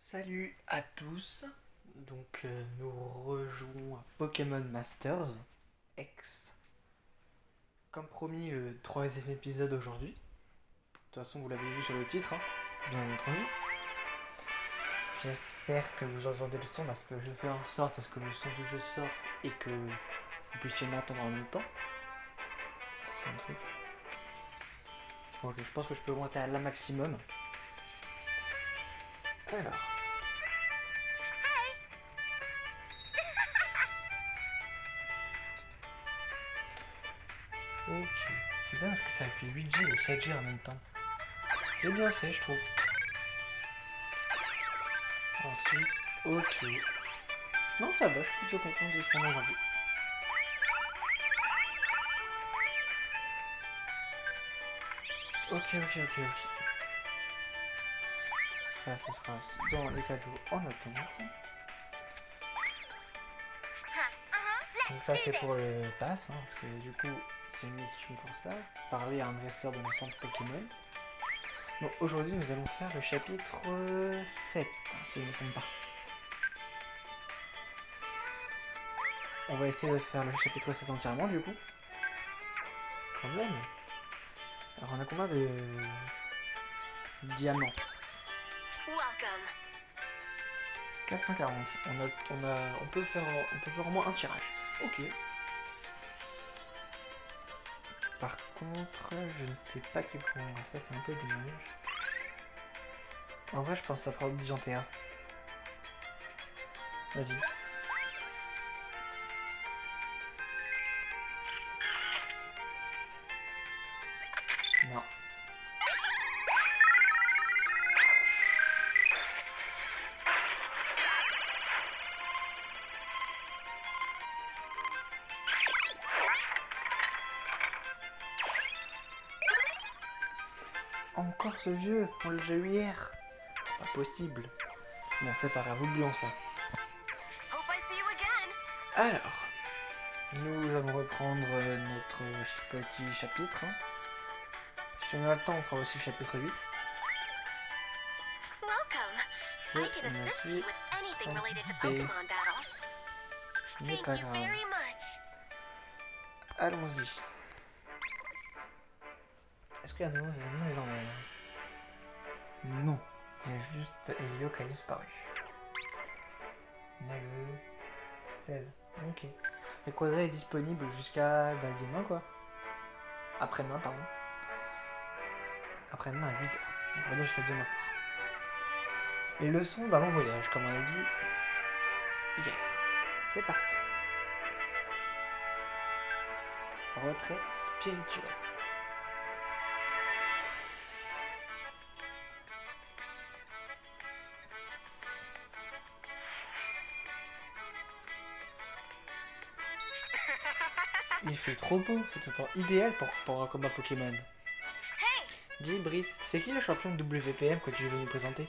Salut à tous, nous rejouons à Pokémon Masters X. Comme promis, le troisième épisode aujourd'hui. De toute façon, vous l'avez vu sur le titre, hein, bien entendu. J'espère que vous entendez le son parce que je fais en sorte à ce que le son du jeu sorte et que vous puissiez m'entendre en même temps. C'est un truc. Ok, je pense que je peux monter à la maximum. Alors. Ok, c'est bien parce que ça fait 8G et 7G en même temps. C'est bien fait, je trouve. Ensuite, ok. Non, ça va, je suis plutôt content de ce qu'on a aujourd'hui. Ok. Ça, ce sera dans les cadeaux en attente. Donc ça, c'est pour le pass, hein, parce que du coup, c'est une mission pour ça. Parler à un dresseur de nos centres Pokémon. Donc aujourd'hui, nous allons faire le chapitre 7, si je ne me trompe pas. On va essayer de faire le chapitre 7 entièrement, du coup. Quand même. Alors, on a combien de diamants? 440. On peut faire au moins un tirage. Ok. Par contre, je ne sais pas qui prendre. Ça, c'est un peu dommage. En vrai, je pense que ça prend du 1. Vas-y. Non. Encore ce vieux, on l'a déjà eu hier. Pas possible. Bon, c'est pas grave, oublions ça. Alors, nous allons reprendre notre petit chapitre. Si on a le temps, on fera aussi le chapitre 8. Je me suis trompé. Ce n'est pas grave. Allons-y. Est-ce qu'il y a un nom? Non. Il y a juste Elio qui a disparu. On a le 16. Ok. Le Quasar est disponible jusqu'à demain, quoi. Après-demain, pardon. Après-demain à 8h. Donc on va dire jusqu'à demain soir. Les leçons d'un long voyage, comme on l'a dit hier. C'est parti. Retrait spirituel. Il fait trop beau, c'est un temps idéal pour un combat Pokémon. Dis Brice, c'est qui le champion de WPM que tu veux nous présenter?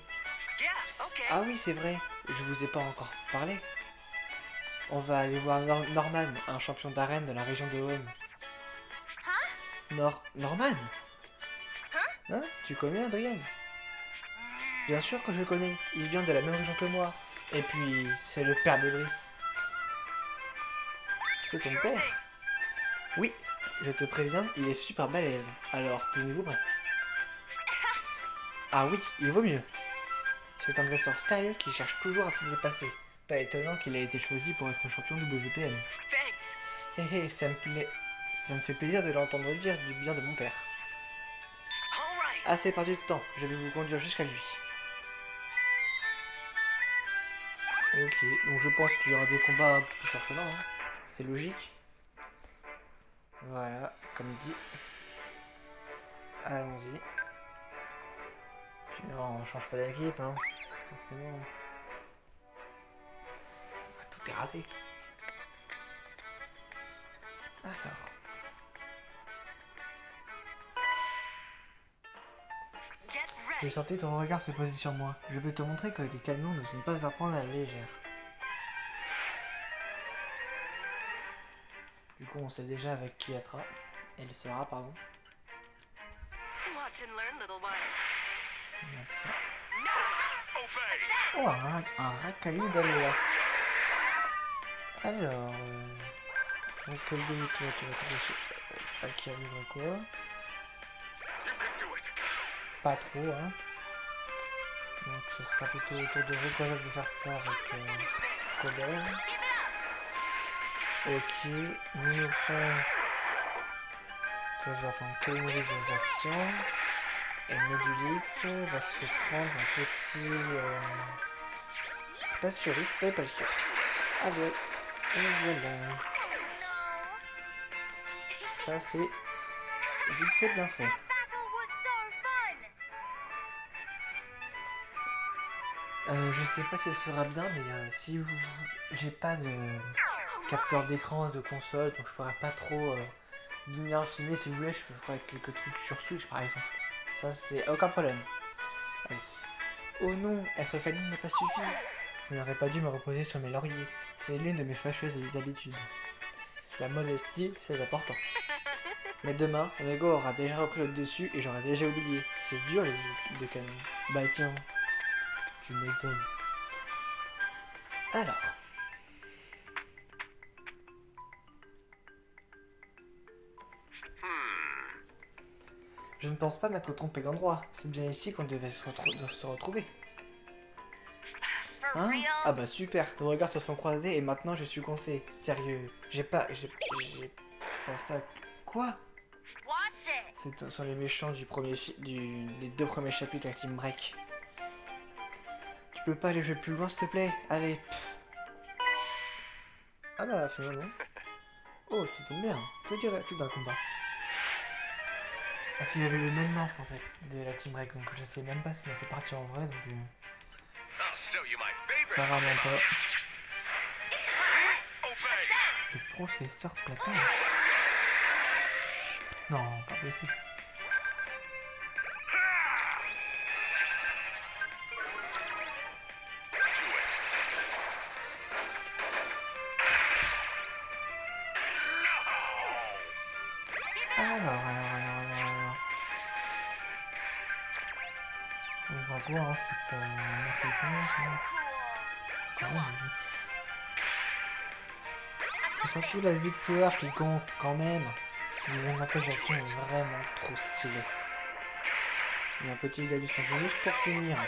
Ah oui, c'est vrai, je vous ai pas encore parlé. On va aller voir Norman, un champion d'arène de la région de Hoenn. Norman? Hein? Tu connais Adrien? Bien sûr que je le connais, il vient de la même région que moi. Et puis, c'est le père de Brice. C'est ton père? Oui, je te préviens, il est super balèze, alors tenez-vous prêts. Ah oui, il vaut mieux. C'est un dresseur sérieux qui cherche toujours à se dépasser. Pas étonnant qu'il ait été choisi pour être champion WPM. Hé, ça me fait plaisir de l'entendre dire du bien de mon père. Assez perdu de temps, je vais vous conduire jusqu'à lui. Ok, donc je pense qu'il y aura des combats un peu plus surprenants, hein. C'est logique. Voilà, comme dit. Allons-y. Puis on change pas d'équipe, hein. Forcément. Tout est rasé. Alors. J'ai senti ton regard se poser sur moi. Je vais te montrer que les camions ne sont pas à prendre à la légère. Du coup, on sait déjà avec qui elle sera. Elle sera, pardon. Oh, un racaillou d'aléa. Alors... donc quel demi-tour tu vas te qui arrive quoi? Pas trop, hein. Donc ce sera plutôt autour de Recola de faire ça avec Coder. Ok, nous nous faisons... je vais prendre colonisation. Et Modulite va se prendre un petit... pasturiste, pas pasturiste. Allez, et voilà. Ça c'est vite fait bien fait. Je sais pas si ce sera bien, mais si vous... j'ai pas de capteur d'écran de console, donc je pourrais pas trop bien filmer. Si vous voulez, je peux faire quelques trucs sur Switch par exemple. Ça c'est aucun problème. Allez. Oh non, être câline n'a pas suffi. Je n'aurais pas dû me reposer sur mes lauriers. C'est l'une de mes fâcheuses habitudes. La modestie, c'est important. Mais demain, Omego aura déjà repris le dessus et j'aurais déjà oublié. C'est dur les de canon. Bah tiens, tu m'étonnes. Alors. Je ne pense pas m'être trompé d'endroit. C'est bien ici qu'on devait se retrouver. Hein? Ah bah super, nos regards se sont croisés et maintenant je suis coincé. Sérieux, j'ai pas ça. Quoi? Ce sont les méchants des 2 premiers chapitres de la Team Break. Tu peux pas aller jouer plus loin s'il te plaît? Allez. Pff. Ah bah finalement. Oh, tu tombes bien. Que dirais-tu d'un combat? Parce qu'il avait le même masque en fait de la Team Break, donc je sais même pas s'il en fait partie en vrai, donc apparemment pas. Le professeur Platon. Non, pas possible. Alors. On va voir, c'est pas... C'est surtout la victoire qui compte quand même. Les applications est vraiment trop stylé. Il y a un petit gars du juste pour finir.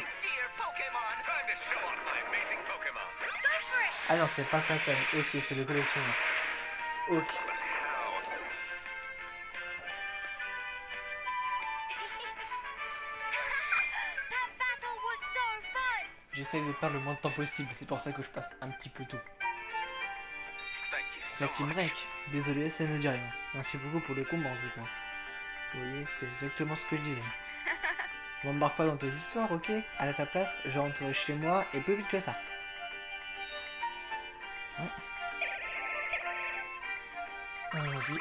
Ah non, c'est pas Platon. Ok, c'est le collectionneur. Ok. J'essaie de perdre le moins de temps possible, c'est pour ça que je passe un petit peu tout. La Team Break, désolé, ça ne me dit rien. Merci beaucoup pour le combat en tout cas. Vous voyez, c'est exactement ce que je disais. M'embarque pas dans tes histoires, ok? À ta place, je rentrerai chez moi et plus vite que ça. Ouais. Allons-y.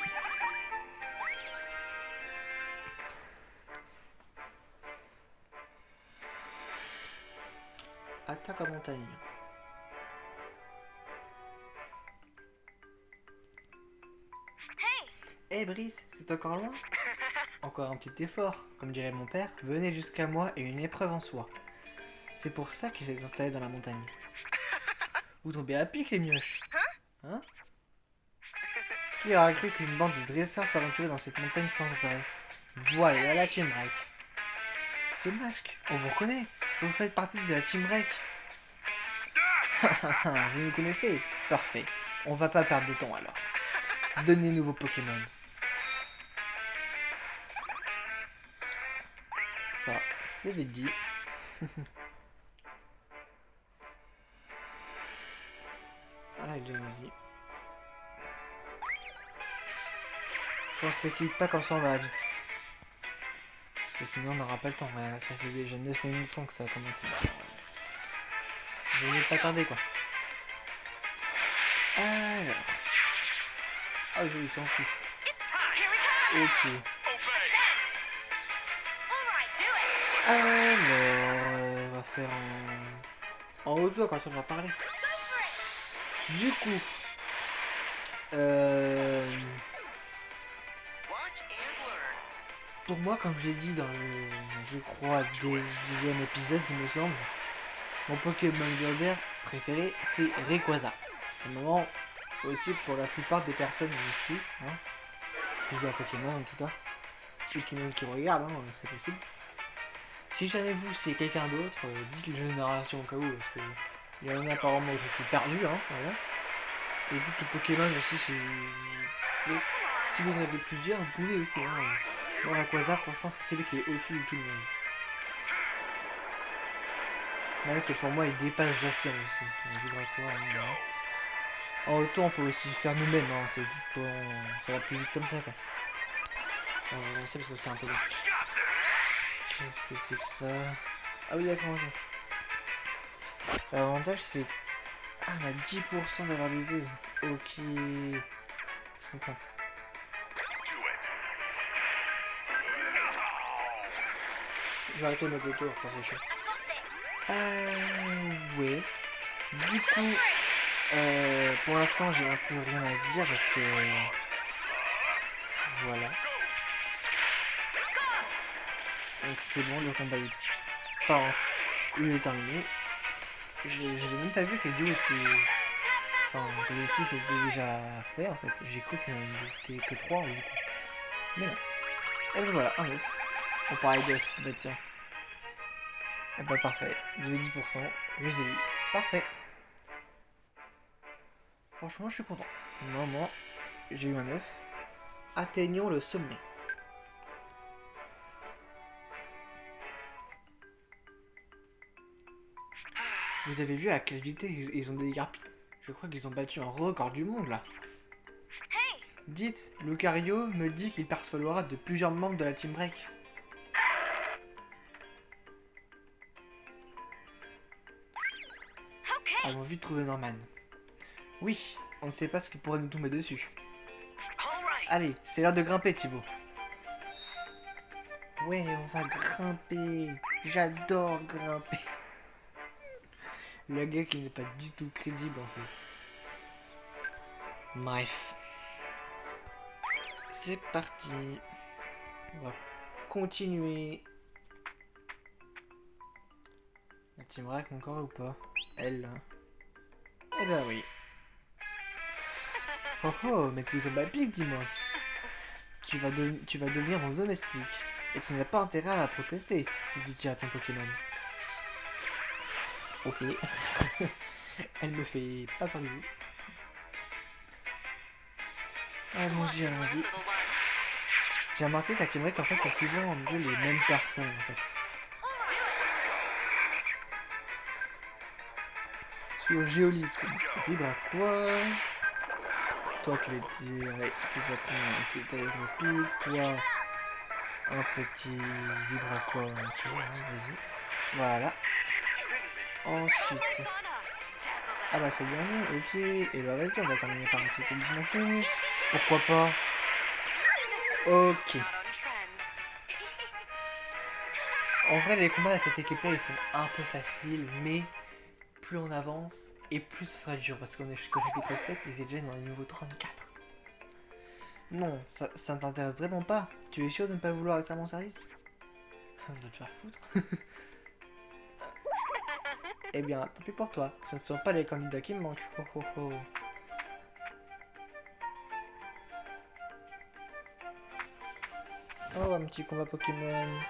Attaque en montagne. Hey Brice, c'est encore loin? Encore un petit effort, comme dirait mon père, venez jusqu'à moi et une épreuve en soi. C'est pour ça qu'il s'est installé dans la montagne. Vous tombez à pic les mioches. Hein? Qui aurait cru qu'une bande de dresseurs s'aventurait dans cette montagne sans intérêt? Voilà la Team Break. Ce masque, on vous reconnaît. Vous faites partie de la Team Break. Vous nous connaissez? Parfait. On va pas perdre de temps alors. Donnez-nous vos Pokémon. Ça, c'est vite dit. Allez, vas-y. On s'équipe pas comme ça, on va vite. Parce que sinon on n'aura pas le temps. Ouais, ça fait déjà 9 minutes que ça a commencé. Je vais pas tarder quoi. Alors. Ah, j'ai eu 106. Ok. Alors, on va faire en audio quand on va parler. Du coup, pour moi, comme je l'ai dit dans le, je crois, 2e épisode, il me semble, Mon Pokémon légendaire préféré, c'est Rayquaza. Au moment aussi pour la plupart des personnes ici, hein, qui jouent à Pokémon en tout cas, et qui me regardent, hein, c'est possible. Si jamais vous c'est quelqu'un d'autre, dites les générations au cas où, parce que il y en a apparemment où je suis perdu, hein, voilà. Et dites le Pokémon aussi, si vous en avez plusieurs, vous pouvez aussi, hein. Moi, Rayquaza, franchement, c'est celui qui est au-dessus de tout le monde. Même que pour moi, il dépasse Zacian aussi. En auto, on peut aussi faire nous-mêmes, hein. C'est juste pour... ça va plus vite comme ça, quoi. On va lancer parce que c'est un peu long. Qu'est-ce que c'est que ça? Ah oui, d'accord. L'avantage, c'est... Ah, on a 10% d'avoir des œufs. Ok. Je comprends. Je vais arrêter de mettre le tour pour sécher. Ouais. Du coup, pour l'instant, j'ai un peu rien à dire parce que... Voilà. Donc c'est bon, le combat est il est terminé. Je l'ai même pas vu que les duos étaient... Enfin, que les 6 étaient déjà fait en fait. J'ai cru qu'il n'y en était que 3 du coup. Mais non. Et ben voilà, un œuf. On parlait d'œuf, bah tiens. Et bah parfait, j'avais 10%, je les ai eu. Parfait. Franchement, je suis content. Moi, j'ai eu un œuf. Atteignons le sommet. Vous avez vu à quelle vitesse ils ont dégarpi? Je crois qu'ils ont battu un record du monde là. Dites, Lucario me dit qu'il percevra de plusieurs membres de la Team Break. Allons vite trouver Norman. Oui, on ne sait pas ce qui pourrait nous tomber dessus. Allez, c'est l'heure de grimper, Thibaut. Ouais, on va grimper. J'adore grimper. Le gars qui n'est pas du tout crédible en fait. Bref. C'est parti. On va continuer. La Team Rack encore ou pas? Elle là. Eh ben oui. Oh oh, mais tu es ma pique, dis-moi. Tu vas devenir mon domestique. Et tu n'as pas intérêt à protester si tu tiens à ton Pokémon. Ok. Elle me fait pas peur du tout. Allons-y, allons-y. J'ai remarqué qu'à Team Break, en fait, c'est souvent en gros les mêmes personnes, en fait. Sur Géolite, vibre à quoi? Toi, tu vas dire, ouais, tu vas prendre un petit aéropique. Toi, un petit vibre à quoi? Ok, vas-y. Voilà. Ensuite. Ah bah c'est le dernier, ok. Et bah vas-y, on va terminer par un petit peu de Maximus. Pourquoi pas? Ok. En vrai, les combats avec cette équipe-là, ils sont un peu faciles, mais plus on avance, et plus ce sera dur, parce qu'on est jusqu'au chapitre 7, et c'est déjà dans le niveau 34. Non, ça ne t'intéresse vraiment pas. Tu es sûr de ne pas vouloir être à mon service? Va te faire foutre. Eh bien, tant pis pour toi, ce ne sont pas les candidats qui me manquent. Oh, oh, oh. Oh, un petit combat Pokémon.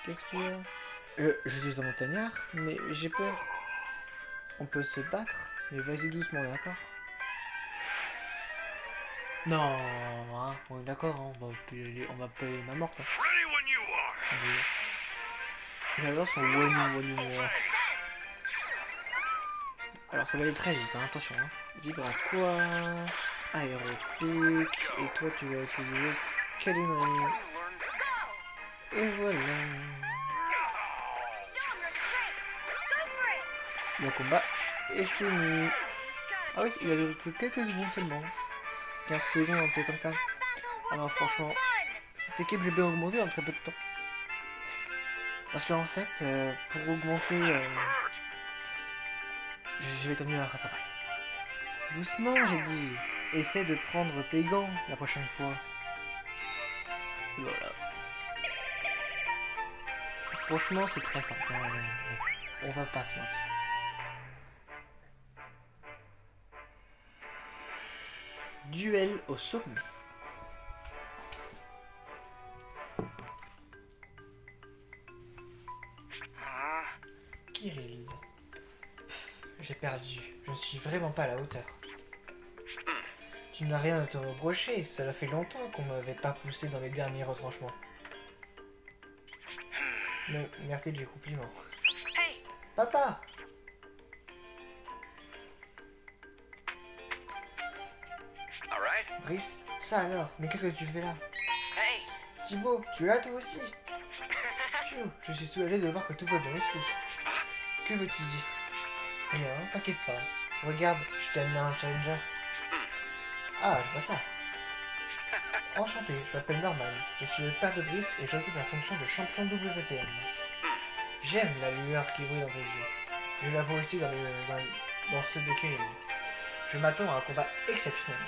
Qu'est-ce qu'il y a? Je suis un montagnard, mais j'ai peur. On peut se battre, mais vas-y doucement, d'accord? Non, hein, on est d'accord, hein, on va payer ma morte. Hein. J'adore son one. Alors ça va aller très vite, hein, attention. Hein. Vibre à quoi? Aéropique. Et toi tu vas utiliser Calénarie. Et voilà. Le combat est fini. Ah oui, il a duré que quelques secondes seulement. 15 secondes, un peu comme ça. Alors franchement, cette équipe j'ai bien augmenté en très peu de temps. Parce qu'en fait, pour augmenter... je vais terminer la race après. Doucement, j'ai dit. Essaie de prendre tes gants la prochaine fois. Voilà. Franchement, c'est très simple. On va pas se mentir. Duel au sommet. Kirill. J'ai perdu. Je ne suis vraiment pas à la hauteur. Tu n'as rien à te reprocher. Cela fait longtemps qu'on m'avait pas poussé dans les derniers retranchements. Mais merci du compliment. Papa! Brice, ça alors? Mais qu'est-ce que tu fais là? Thibaut, tu es là toi aussi? Pfiou, je suis soulagé de voir que tout va bien ici. Que veux-tu dire? Rien, t'inquiète pas. Regarde, je t'ai amené un challenger. Ah, je vois ça. Enchanté, je m'appelle Norman. Je suis le père de Brice et j'occupe la fonction de champion WPM. J'aime la lueur qui brille dans tes yeux. Je la vois aussi dans ceux de Kirill. Je m'attends à un combat exceptionnel.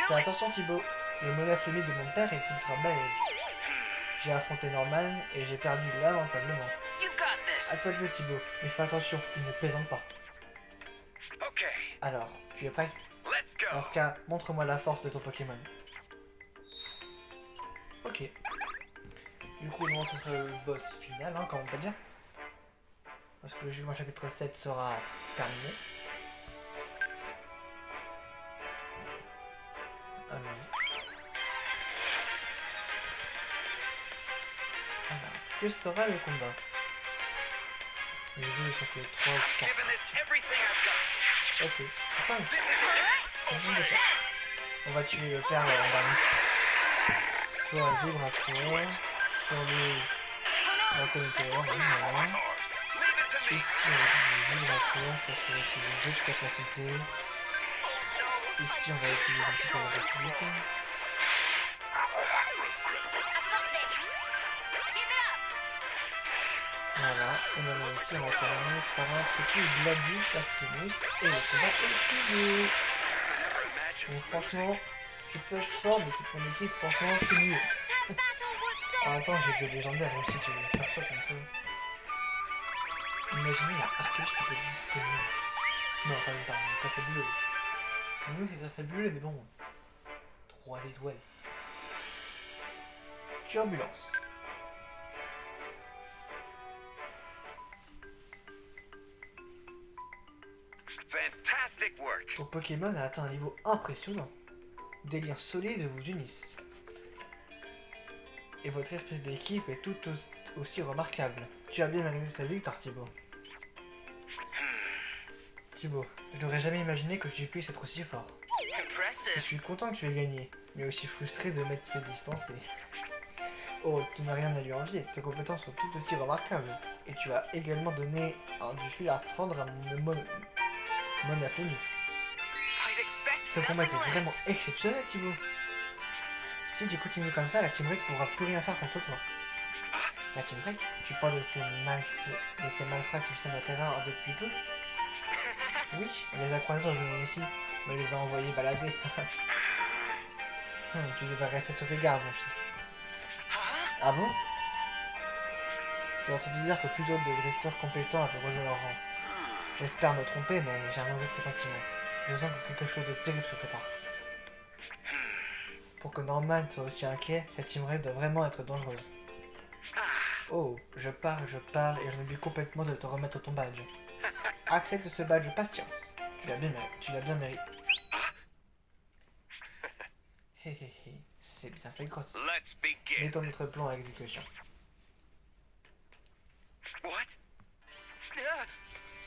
Fais attention Thibaut, le monaflémie de mon père est ultra balèze. J'ai affronté Norman et j'ai perdu lamentablement. À toi de jouer Thibaut, mais fais attention, il ne plaisante pas. Alors, tu es prêt? Dans ce cas, montre-moi la force de ton Pokémon. Ok. Du coup, non, ce sera le boss final, hein, comme on peut dire. Parce que logiquement, le chapitre 7 sera terminé. Alors, que sera le combat? Les jeux sont que 3 ou 4. Ok, 5. On va tuer le père en bas. Soit vibratoire, soit le reconnecteur, voilà. Ici on va utiliser vibratoire parce qu'on va utiliser d'autres capacités. Ici on va utiliser un petit peu la réplique. Voilà, et maintenant ici on va terminer par un petit Gladius Maximus et le combat est fini. Donc franchement, tu peux être fort, mais toute mon équipe, franchement, c'est mieux. En même temps, j'ai des légendaires aussi, tu veux faire quoi comme ça? Imaginez la arcade qui peut disponible. Non, pas fabuleux. Nous, c'est ça fabuleux, mais bon. 3 étoiles. Turbulence. Ton Pokémon a atteint un niveau impressionnant. Des liens solides vous unissent. Et votre esprit d'équipe est tout aussi remarquable. Tu as bien mérité ta victoire, Thibaut. Thibaut, je n'aurais jamais imaginé que tu puisses être aussi fort. Je suis content que tu aies gagné, mais aussi frustré de m'être fait distancer. Oh, tu n'as rien à lui envier, tes compétences sont tout aussi remarquables. Et tu as également donné du fil à reprendre à mon afflémie. Ce combat était vraiment exceptionnel, Thibaut. Si tu continues comme ça, la Team Break pourra plus rien faire contre toi. La Team Break, tu parles de ces malfrats qui sèment le terrain depuis peu? Oui, on les a croisés dans une ici, on les a envoyés balader. Tu devrais rester sur tes gardes, mon fils. Ah bon? J'ai entendu dire que plus d'autres de dresseurs compétents avaient rejoint leur rang. J'espère me tromper, mais j'ai un mauvais pressentiment. Je sens que quelque chose de terrible se prépare. Pour que Norman soit aussi inquiet, cette Team Break doit vraiment être dangereuse. Oh, je parle et j'en oublie complètement de te remettre ton badge. Accepte ce badge patience. Tu l'as bien mérité. Hé hé hé, c'est bien, c'est grosse. Mettons notre plan à exécution.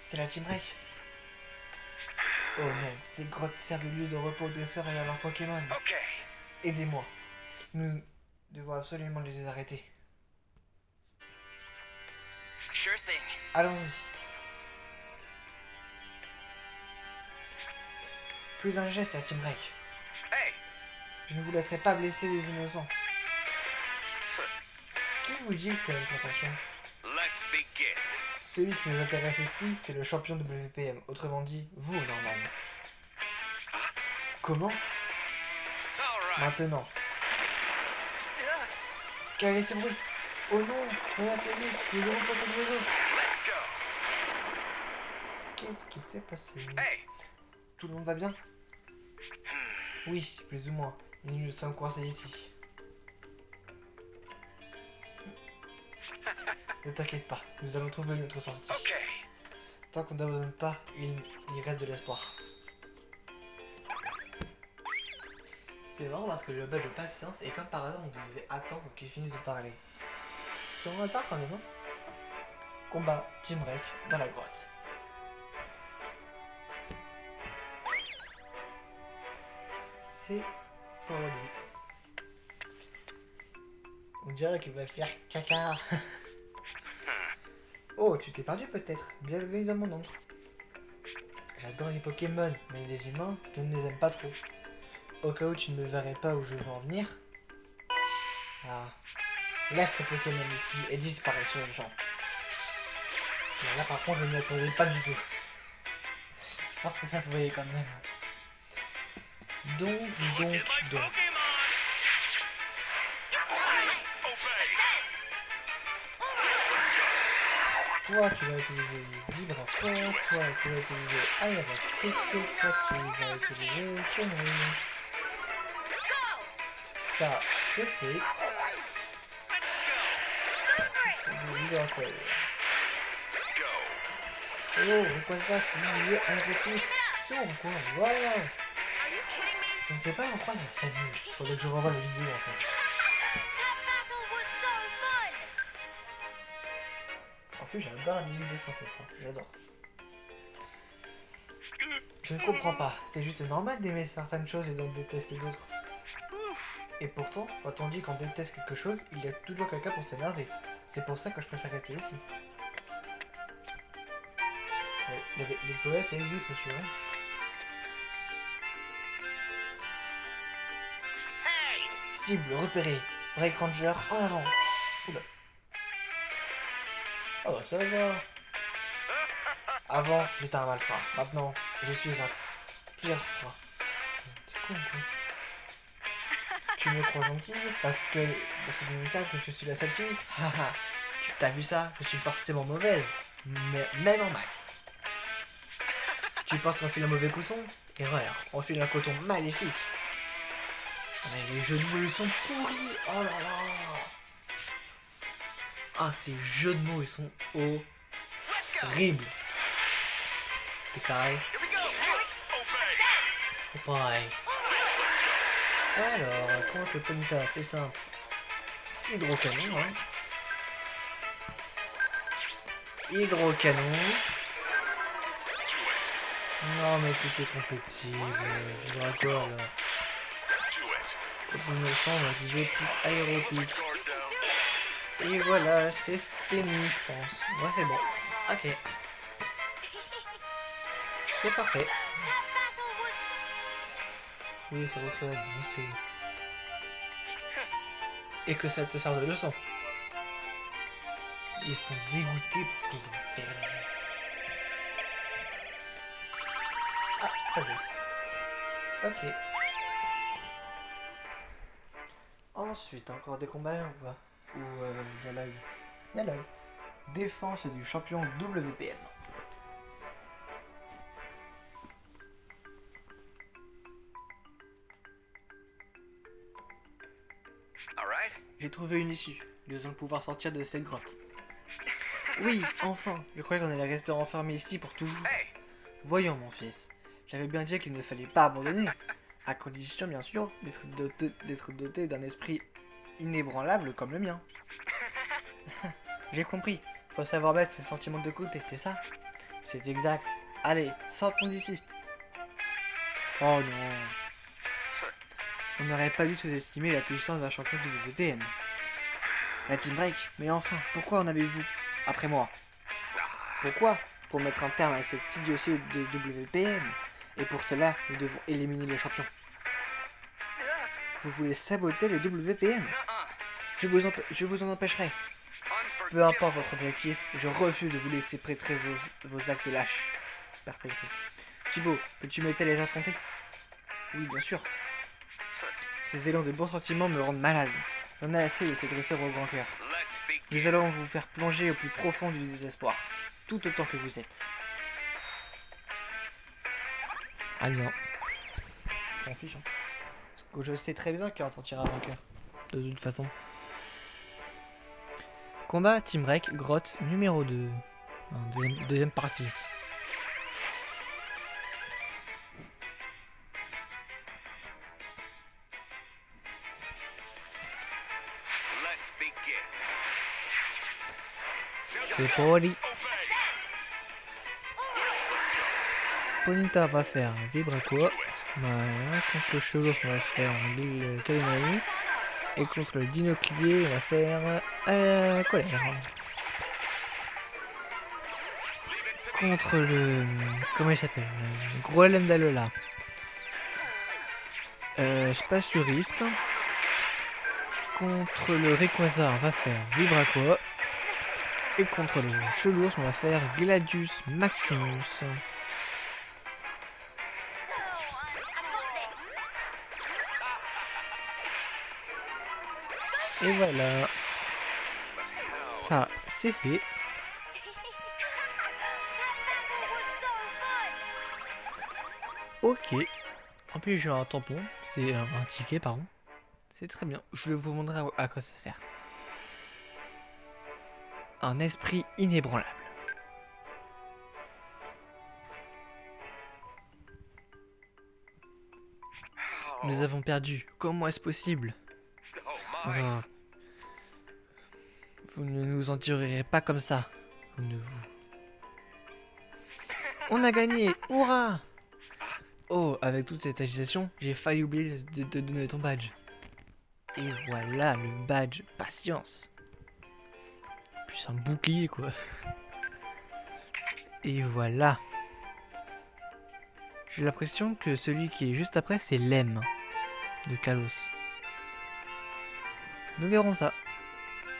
C'est la Team Break. Oh non, ces grottes servent de lieu de repos aux dresseurs et à leurs Pokémon. Aidez-moi. Nous devons absolument les arrêter. Allons-y. Plus un geste à Team Break. Je ne vous laisserai pas blesser des innocents. Qui vous dit que c'est notre intention? Celui qui nous intéresse ici, c'est le champion WPM. Autrement dit, vous, Norman. Comment? Maintenant. Quel est ce bruit? Oh non, on a fait vite, nous devons pas tomber les autres. Qu'est-ce qui s'est passé? Tout le monde va bien? Oui, plus ou moins. Nous sommes coincés ici. Ne t'inquiète pas, nous allons trouver notre sortie. Tant qu'on n'abandonne pas, il reste de l'espoir. C'est marrant parce que le badge de patience, et comme par hasard, on devait attendre qu'ils finissent de parler. C'est un hasard quand même, hein? Combat Team Break dans la grotte. C'est pour lui. On dirait qu'il va faire caca. Oh, tu t'es perdu peut-être. Bienvenue dans mon monde. J'adore les Pokémon, mais les humains, je ne les aime pas trop. Au cas où tu ne me verrais pas où je veux en venir. Ah. Laisse ton Pokémon ici et disparaît sur le champ. Mais là par contre je ne m'y attendais pas du tout. Je pense que ça se voyait quand même. Donc. Toi tu vas utiliser Vibrator, toi tu vas utiliser Aérotique, toi tu vas utiliser Sonnerie. Ça, c'est fait. Vibrator. Oh, pourquoi ça? Il y a un retour sur quoi? Voilà. Je ne sais pas pourquoi il s'amuse. Faudrait que je revoie la vidéo en fait. En plus, j'adore la musique de fin cette fois. J'adore. Je ne comprends pas. C'est juste normal d'aimer certaines choses et d'en détester d'autres. Et pourtant, quand on dit qu'on déteste quelque chose, il y a toujours quelqu'un pour s'énerver. C'est pour ça que je préfère rester ici. Les toilettes, c'est existe, monsieur. Hein. Cible repérée. Break Ranger en avant. Oula. Ah bah ça va. Avant, j'étais un malfrat. Maintenant, je suis un pire froid. C'est con quoi. Tu me crois gentille parce que tu me dis que je suis la seule fille. Haha. Tu t'as vu ça? Je suis forcément mauvaise. Mais même en maths. Tu penses qu'on file un mauvais coton? Erreur. On file un coton maléfique. Mais les jeux de mots ils sont pourris. Oh là là. Ah ces jeux de mots ils sont horribles. C'est pareil. C'est pareil. Alors, comment je peux ça? C'est simple. Hydrocanon, hein. Hydrocanon. Non mais c'était trop petit, je me rappelle là. Pour me sens, on va utiliser plus aérotique. Et voilà, c'est fini je pense. Ouais c'est bon. Ok. C'est parfait. Oui, ça va faire avancer. Et que ça te sert de leçon. Ils sont dégoûtés parce qu'ils ont perdu. Ah, ça va. Ok. Ensuite, encore des combats ou pas? Ou y'a l'œil? Y'a l'œil. Défense du champion WPM. J'ai trouvé une issue. Nous allons pouvoir sortir de cette grotte. Oui, enfin. Je croyais qu'on allait rester enfermé ici pour toujours. Voyons, mon fils. J'avais bien dit qu'il ne fallait pas abandonner. À condition, bien sûr, d'être doté d'un esprit inébranlable comme le mien. J'ai compris. Faut savoir mettre ses sentiments de côté, c'est ça? C'est exact. Allez, sortons d'ici. Oh non. On n'aurait pas dû sous-estimer la puissance d'un champion de WPM. La Team Break, mais enfin, pourquoi en avez-vous après moi? Pourquoi? Pour mettre un terme à cette idiotie de WPM. Et pour cela, nous devons éliminer le champion. Vous voulez saboter le WPM? Je vous en empêcherai. Peu importe votre objectif, je refuse de vous laisser prêter vos actes lâches. Perpétués. Thibaut, peux-tu m'aider à les affronter? Oui, bien sûr. Ces élans de bons sentiments me rendent malade. On a assez de ces dresseurs au grand cœur. Nous allons vous faire plonger au plus profond du désespoir, tout autant que vous êtes. Ah non. Je m'en fiche, hein. Parce que je sais très bien qu'il retentira vainqueur. De toute façon. Combat Team Rec, grotte numéro 2. Deuxième partie. C'est poli. Ponyta va faire Vibraco. Voilà. Contre le Chevaux, on va faire le Kalinari. Et contre le Dinoclier, on va faire Colère. Contre le... Comment il s'appelle? Groelem d'Alola. Spasturiste. Contre le Rayquaza, on va faire Vibraco. Et contre le Chelours, on va faire Gladius Maximus. Et voilà. Ça, c'est fait. Ok. En plus, j'ai un tampon. C'est un ticket, pardon. C'est très bien. Je vais vous montrer à quoi ça sert. Un esprit inébranlable. Nous avons perdu. Comment est-ce possible? Oh. Vous ne nous en tirerez pas comme ça. On a gagné. Hurrah! Oh, avec toute cette agitation, j'ai failli oublier de te donner ton badge. Et voilà le badge patience. Plus un bouclier quoi. Et voilà. J'ai l'impression que celui qui est juste après c'est Lem de Kalos. Nous verrons ça.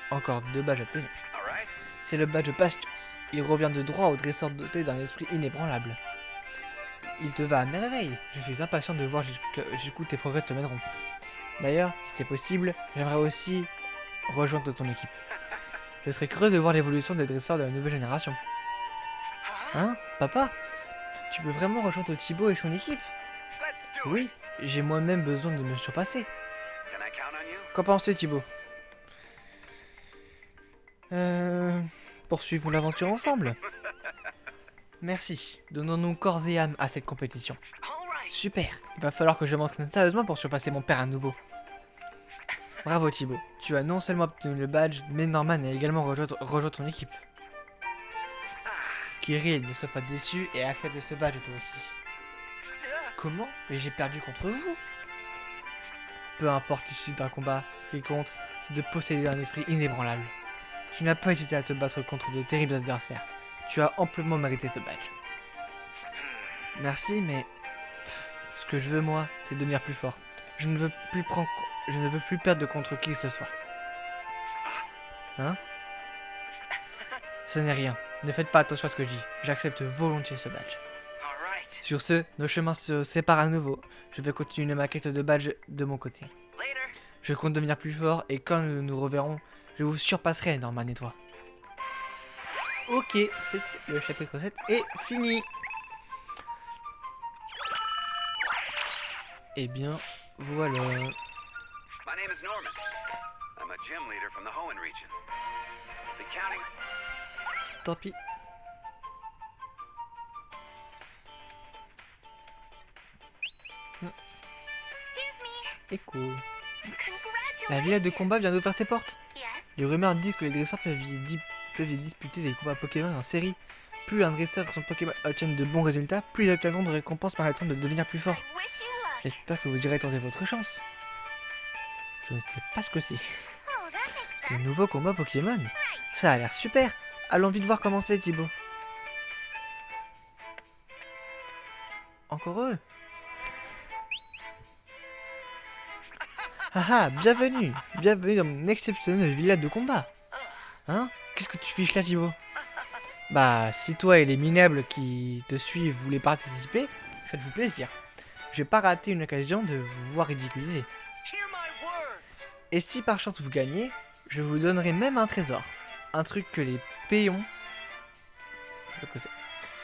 Encore 2 badges à obtenir. C'est le badge patience. Il revient de droit au dresseur doté d'un esprit inébranlable. Il te va à merveille. Je suis impatient de voir jusqu'où tes progrès te mèneront. D'ailleurs, si c'est possible, j'aimerais aussi rejoindre ton équipe. Je serais curieux de voir l'évolution des dresseurs de la nouvelle génération. Hein, papa? Tu peux vraiment rejoindre Thibaut et son équipe? Oui, j'ai moi-même besoin de me surpasser. Qu'en penses-tu, Thibaut? Poursuivons l'aventure ensemble. Merci. Donnons-nous corps et âme à cette compétition. Super. Il va falloir que je m'entraîne sérieusement pour surpasser mon père à nouveau. Bravo Thibaut. Tu as non seulement obtenu le badge, mais Norman a également rejoint ton équipe. Kirill, ne sois pas déçu et accepte ce badge toi aussi. Comment? Mais j'ai perdu contre vous. Peu importe l'issue d'un combat, ce qui compte, c'est de posséder un esprit inébranlable. Tu n'as pas hésité à te battre contre de terribles adversaires. Tu as amplement mérité ce badge. Merci, mais... ce que je veux, moi, c'est devenir plus fort. Je ne veux plus perdre contre qui que ce soit. Hein? Ce n'est rien. Ne faites pas attention à ce que je dis. J'accepte volontiers ce badge. Sur ce, nos chemins se séparent à nouveau. Je vais continuer ma quête de badge de mon côté. Je compte devenir plus fort et quand nous nous reverrons, je vous surpasserai, Norman et toi. Ok, le chapitre 7 est fini. Eh bien, voilà. Tant pis. Écho. La villa de combat vient d'ouvrir ses portes. Les rumeurs disent que les dresseurs peuvent y disputer des combats Pokémon en série. Plus un dresseur et son Pokémon obtiennent de bons résultats, plus ils obtiendront de récompenses permettant de devenir plus fort. J'espère que vous irez tenter votre chance. Je ne sais pas ce que c'est. De nouveaux combats Pokémon? Ça a l'air super. Allons vite voir comment c'est, Thibaut. Encore eux? Haha, bienvenue dans mon exceptionnelle villa de combat. Hein? Qu'est-ce que tu fiches là, Thibaut? Bah, si toi et les minables qui te suivent voulez participer, faites-vous plaisir. Je vais pas rater une occasion de vous voir ridiculiser. Et si par chance vous gagnez, je vous donnerai même un trésor. Un truc que les péons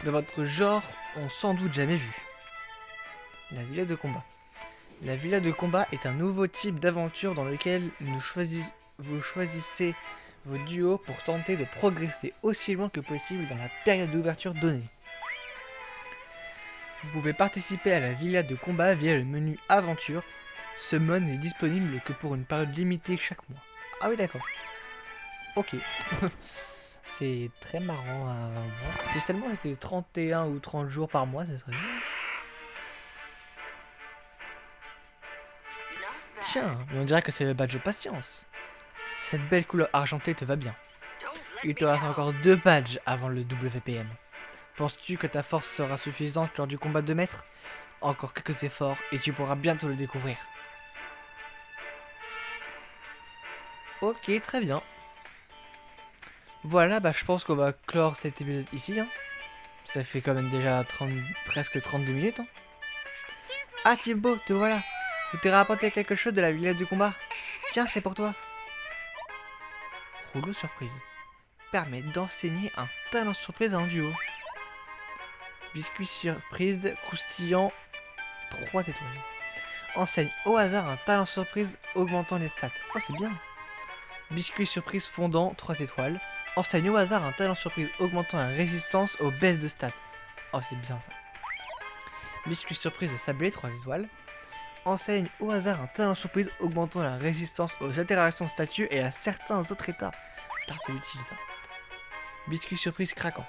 de votre genre ont sans doute jamais vu. La villa de combat. La villa de combat est un nouveau type d'aventure dans lequel vous choisissez vos duos pour tenter de progresser aussi loin que possible dans la période d'ouverture donnée. Vous pouvez participer à la villa de combat via le menu aventure. Ce mode n'est disponible que pour une période limitée chaque mois. Ah oui, d'accord. Ok. C'est très marrant à voir. Si seulement c'était 31 ou 30 jours par mois, ça serait bien. Tiens, mais on dirait que c'est le badge de patience. Cette belle couleur argentée te va bien. Il te reste encore 2 badges avant le WPM. Penses-tu que ta force sera suffisante lors du combat de maître? Encore quelques efforts et tu pourras bientôt le découvrir. Ok, très bien. Voilà, bah je pense qu'on va clore cet épisode ici. Hein. Ça fait quand même déjà presque 32 minutes. Hein. Ah Thibaut, te voilà. Je t'ai rapporté quelque chose de la villa de combat. Tiens, c'est pour toi. Rouleau surprise. Permet d'enseigner un talent surprise à un duo. Biscuit surprise croustillant 3 étoiles. Enseigne au hasard un talent surprise augmentant les stats. Oh, c'est bien. Biscuit surprise fondant 3 étoiles. Enseigne au hasard un talent surprise augmentant la résistance aux baisses de stats. Oh, c'est bien ça. Biscuit surprise de sablé 3 étoiles. Enseigne au hasard un talent surprise augmentant la résistance aux interactions de statut et à certains autres états. Putain, c'est utile ça. Biscuit surprise craquant.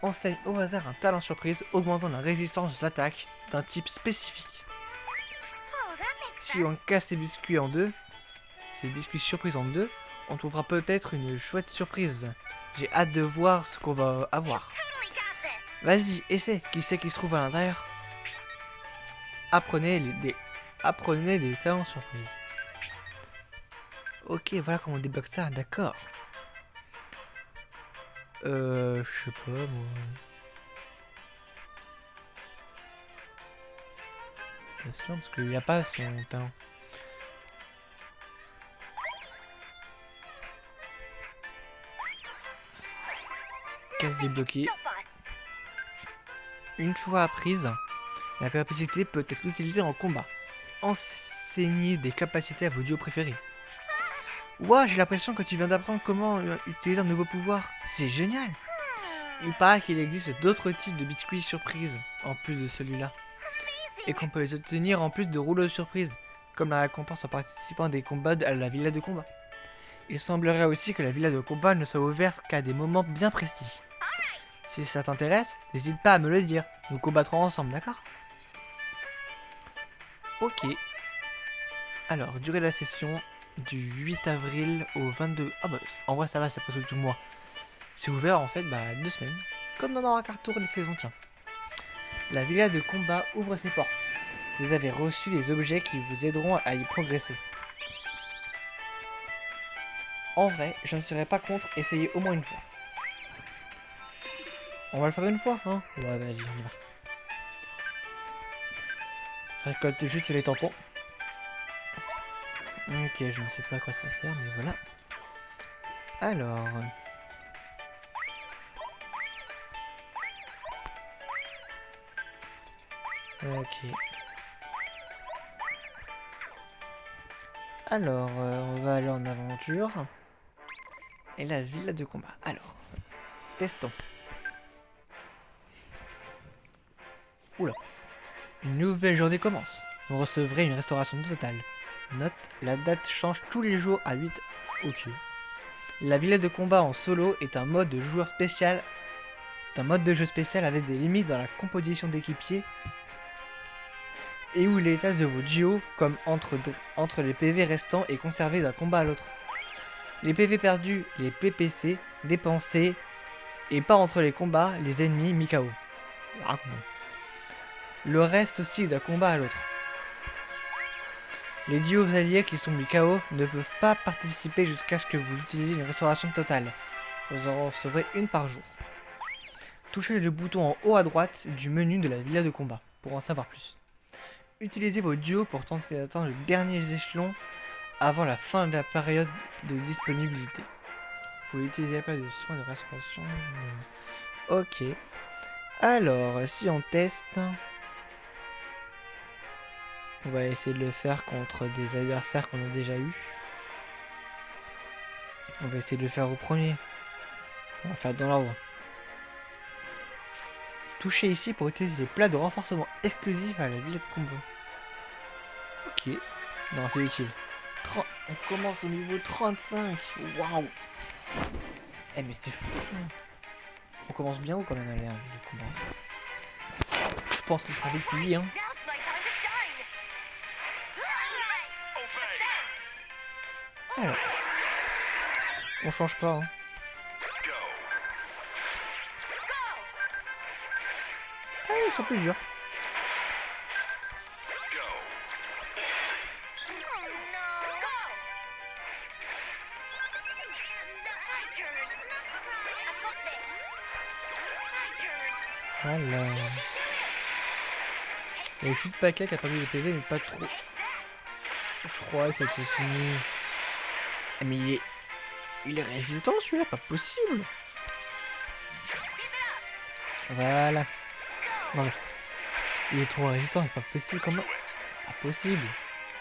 Enseigne au hasard un talent surprise augmentant la résistance aux attaques d'un type spécifique. Si on casse ces biscuits en deux, ces biscuits surprises en deux, on trouvera peut-être une chouette surprise. J'ai hâte de voir ce qu'on va avoir. Vas-y, essaie, qui sait qui se trouve à l'intérieur. Apprenez des talents surprises. Ok, voilà comment on débloque ça, d'accord. Je sais pas moi. Question parce qu'il n'y a pas son talent. Case débloquée. Une fois apprise, la capacité peut être utilisée en combat. Enseignez des capacités à vos duos préférés. Ouah, j'ai l'impression que tu viens d'apprendre comment utiliser un nouveau pouvoir. C'est génial. Il paraît qu'il existe d'autres types de biscuits surprises en plus de celui-là. Et qu'on peut les obtenir en plus de rouleaux de surprise, comme la récompense en participant à des combats à la villa de combat. Il semblerait aussi que la villa de combat ne soit ouverte qu'à des moments bien précis. Si ça t'intéresse, n'hésite pas à me le dire. Nous combattrons ensemble, d'accord? Ok. Alors, durée de la session du 8 avril au 22... Ah bah, en vrai ça va, c'est presque tout le mois. C'est ouvert en fait, 2 semaines. Comme dans Mario Kart Tour des saisons, tiens. La villa de combat ouvre ses portes. Vous avez reçu des objets qui vous aideront à y progresser. En vrai, je ne serais pas contre essayer au moins une fois. On va le faire une fois, hein? Ouais, vas-y, on y va. Je récolte juste les tampons. Ok, je ne sais pas à quoi ça sert, mais voilà. Alors... Ok. Alors, on va aller en aventure. Et la villa de combat. Alors, testons. Oula. Une nouvelle journée commence. Vous recevrez une restauration totale. Note, la date change tous les jours à 8. Ok. La villa de combat en solo est un mode de joueur spécial. Un mode de jeu spécial avec des limites dans la composition d'équipiers. Et où les tâches de vos duos, comme entre les PV restants, est conservé d'un combat à l'autre. Les PV perdus, les PPC, dépensés, et pas entre les combats, les ennemis mis KO. Ah, bon. Le reste aussi d'un combat à l'autre. Les duos alliés qui sont mis KO ne peuvent pas participer jusqu'à ce que vous utilisiez une restauration totale. Vous en recevrez une par jour. Touchez le bouton en haut à droite du menu de la villa de combat pour en savoir plus. Utilisez vos duos pour tenter d'atteindre le dernier échelon avant la fin de la période de disponibilité. Vous pouvez utiliser pas de soins de restauration. Ok. Alors, si on teste, on va essayer de le faire contre des adversaires qu'on a déjà eu. On va essayer de le faire au premier. On va faire dans l'ordre. Touchez ici pour utiliser les plats de renforcement exclusifs à la ville de combo. Ok. Non, c'est utile. On commence au niveau 35. Waouh. Eh mais c'est fou. On commence bien haut quand même à l'air de combat. Je pense que ça va être lui, hein. Alors. On change pas, hein. Ah, ils sont plus durs. Voilà. Il y a le chute paquet qui a perdu le PV, mais pas trop. Je crois que c'était fini. Ah, mais il est résistant celui-là, pas possible. Voilà. Non mais il est trop résistant, c'est pas possible comment. Pas possible.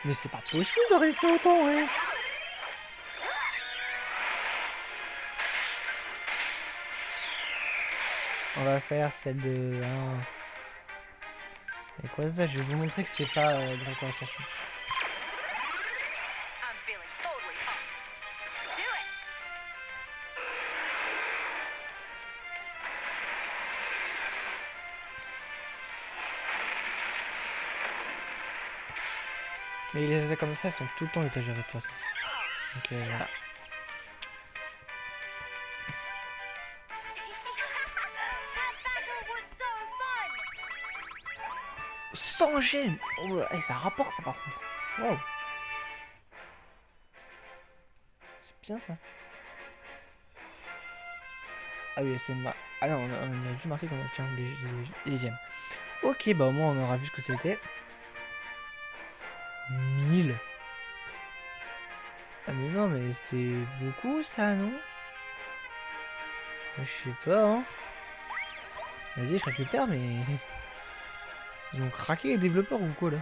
Mais c'est pas possible de résister autant, ouais. On va faire celle de... Et quoi ça? Je vais vous montrer que c'est pas Dragon Ascension. Mais les attaques comme ça, elles sont tout le temps exagérées de toute façon. Donc voilà. Sans gemmes. Oh, hey, ça rapporte ça par contre. Wow. C'est bien ça. Ah oui, c'est ma... Ah non, on a juste marqué qu'on a obtient des gemmes. Ok, bah au moins on aura vu ce que c'était. 1000. Ah mais non, mais c'est beaucoup ça, non? Je sais pas, hein. Vas-y, je récupère, mais... Ils ont craqué les développeurs ou quoi, là?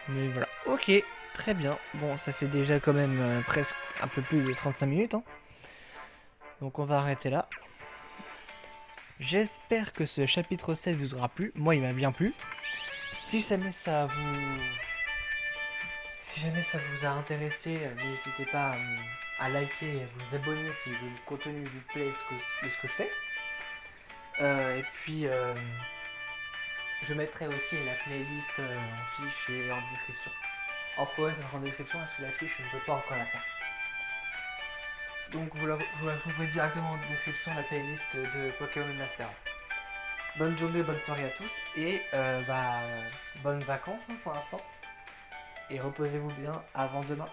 Mais voilà, ok, très bien. Bon, ça fait déjà quand même presque un peu plus de 35 minutes, hein. Donc on va arrêter là. J'espère que ce chapitre 7 vous aura plu. Moi, il m'a bien plu. Si jamais ça vous a intéressé, n'hésitez pas à liker et à vous abonner si le contenu vous plaît de ce que je fais. Et puis, je mettrai aussi la playlist en fiche et en description. En description, parce que la fiche, je ne peux pas encore la faire. Donc, vous la trouverez directement en description, la playlist de Pokémon Masters. Bonne journée, bonne soirée à tous, et bonnes vacances, hein, pour l'instant. Et reposez-vous bien avant demain.